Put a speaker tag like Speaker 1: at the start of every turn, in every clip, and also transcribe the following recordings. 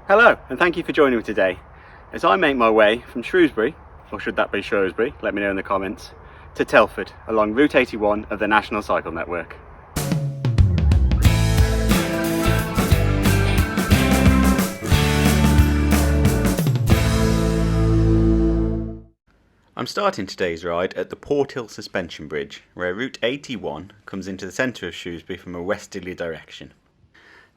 Speaker 1: Hello, and thank you for joining me today as I make my way from Shrewsbury, or should that be Shrewsbury, let me know in the comments, to Telford along Route 81 of the National Cycle Network. I'm starting today's ride at the Porthill Suspension Bridge, where Route 81 comes into the centre of Shrewsbury from a westerly direction.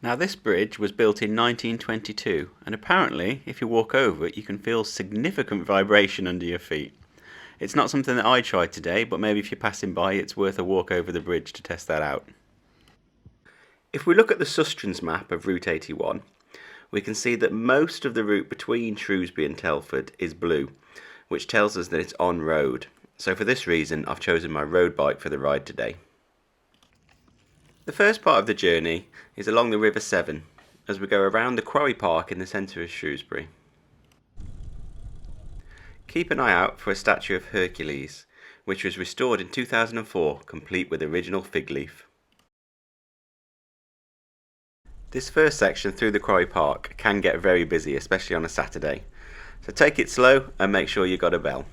Speaker 1: Now this bridge was built in 1922, and apparently if you walk over it you can feel significant vibration under your feet. It's not something that I tried today, but maybe if you're passing by it's worth a walk over the bridge to test that out. If we look at the Sustrans map of Route 81, we can see that most of the route between Shrewsbury and Telford is blue, which tells us that it's on road. So for this reason I've chosen my road bike for the ride today. The first part of the journey is along the River Severn as we go around the Quarry Park in the centre of Shrewsbury. Keep an eye out for a statue of Hercules, which was restored in 2004, complete with original fig leaf. This first section through the Quarry Park can get very busy, especially on a Saturday. So take it slow and make sure you got a bell.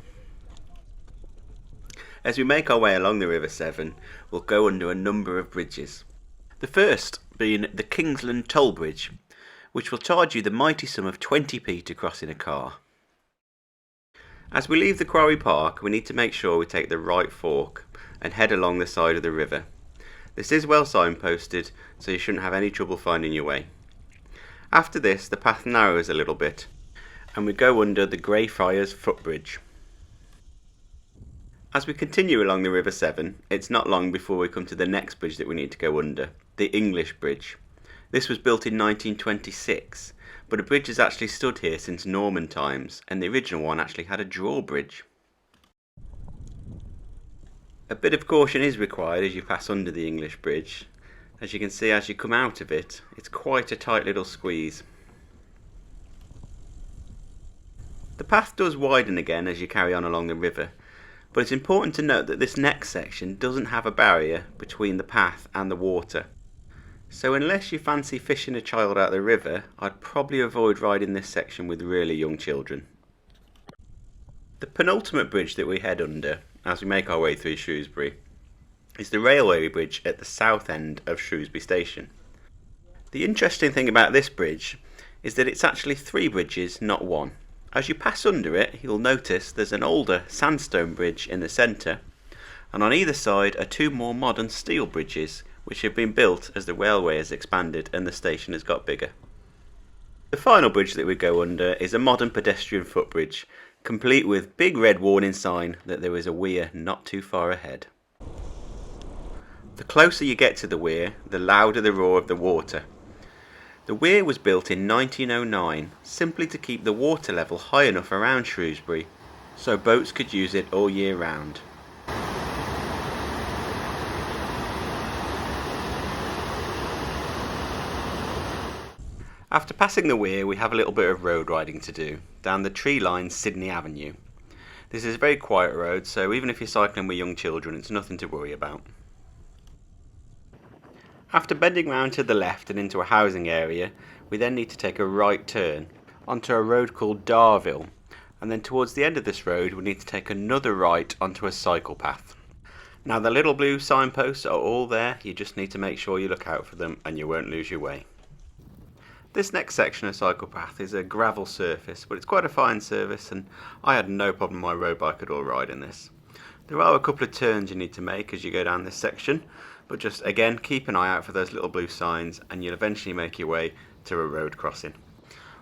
Speaker 1: As we make our way along the River Severn, we'll go under a number of bridges. The first being the Kingsland Toll Bridge, which will charge you the mighty sum of 20p to cross in a car. As we leave the Quarry Park, we need to make sure we take the right fork and head along the side of the river. This is well signposted, so you shouldn't have any trouble finding your way. After this, the path narrows a little bit, and we go under the Greyfriars Footbridge. As we continue along the River Severn, it's not long before we come to the next bridge that we need to go under, the English Bridge. This was built in 1926, but a bridge has actually stood here since Norman times, and the original one actually had a drawbridge. A bit of caution is required as you pass under the English Bridge. As you can see, as you come out of it, it's quite a tight little squeeze. The path does widen again as you carry on along the river, but it's important to note that this next section doesn't have a barrier between the path and the water. So unless you fancy fishing a child out of the river, I'd probably avoid riding this section with really young children. The penultimate bridge that we head under as we make our way through Shrewsbury is the railway bridge at the south end of Shrewsbury Station. The interesting thing about this bridge is that it's actually 3 bridges, not 1. As you pass under it, you'll notice there's an older sandstone bridge in the centre, and on either side are 2 more modern steel bridges which have been built as the railway has expanded and the station has got bigger. The final bridge that we go under is a modern pedestrian footbridge, complete with big red warning sign that there is a weir not too far ahead. The closer you get to the weir, the louder the roar of the water. The weir was built in 1909 simply to keep the water level high enough around Shrewsbury so boats could use it all year round. After passing the weir, we have a little bit of road riding to do down the tree-lined Sydney Avenue. This is a very quiet road, so even if you're cycling with young children, it's nothing to worry about. After bending round to the left and into a housing area, we then need to take a right turn onto a road called Darville, and then towards the end of this road we need to take another right onto a cycle path. Now the little blue signposts are all there, you just need to make sure you look out for them and you won't lose your way. This next section of cycle path is a gravel surface, but it's quite a fine surface and I had no problem with my road bike at all riding this. There are a couple of turns you need to make as you go down this section, but just again keep an eye out for those little blue signs and you'll eventually make your way to a road crossing.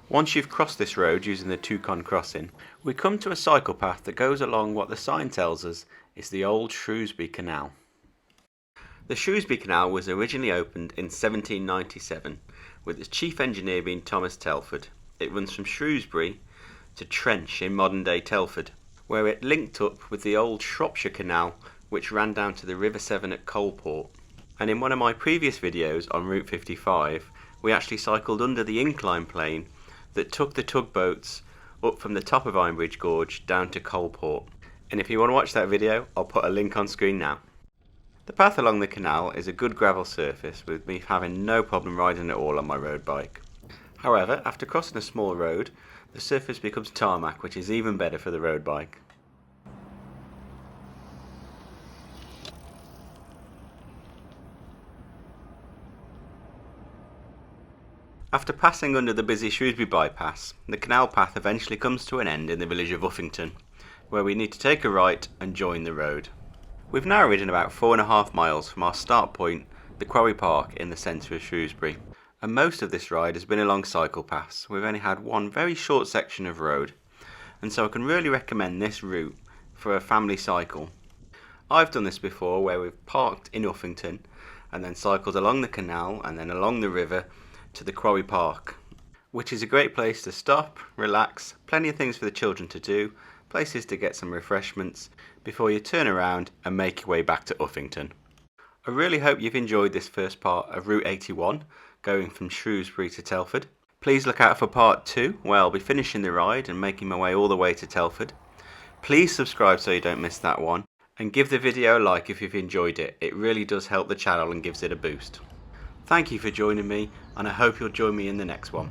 Speaker 1: Once you've crossed this road using the Toucan crossing, we come to a cycle path that goes along what the sign tells us is the old Shrewsbury Canal. The Shrewsbury Canal was originally opened in 1797 with its chief engineer being Thomas Telford. It runs from Shrewsbury to Trench in modern day Telford, where it linked up with the old Shropshire Canal which ran down to the River Severn at Coalport. And in one of my previous videos on Route 55 we actually cycled under the incline plane that took the tugboats up from the top of Ironbridge Gorge down to Coalport. And if you want to watch that video, I'll put a link on screen now. The path along the canal is a good gravel surface with me having no problem riding it all on my road bike. However, after crossing a small road, the surface becomes tarmac, which is even better for the road bike. After passing under the busy Shrewsbury bypass, the canal path eventually comes to an end in the village of Uffington, where we need to take a right and join the road. We've now ridden about 4.5 miles from our start point, the Quarry Park in the centre of Shrewsbury, and most of this ride has been along cycle paths. We've only had one very short section of road, and so I can really recommend this route for a family cycle. I've done this before, where we've parked in Uffington and then cycled along the canal and then along the river to the Quarry Park, which is a great place to stop, relax, plenty of things for the children to do, places to get some refreshments before you turn around and make your way back to Uffington. I really hope you've enjoyed this first part of Route 81, going from Shrewsbury to Telford. Please look out for part 2, where I'll be finishing the ride and making my way all the way to Telford. Please subscribe so you don't miss that one, and give the video a like if you've enjoyed it. It really does help the channel and gives it a boost. Thank you for joining me, and I hope you'll join me in the next one.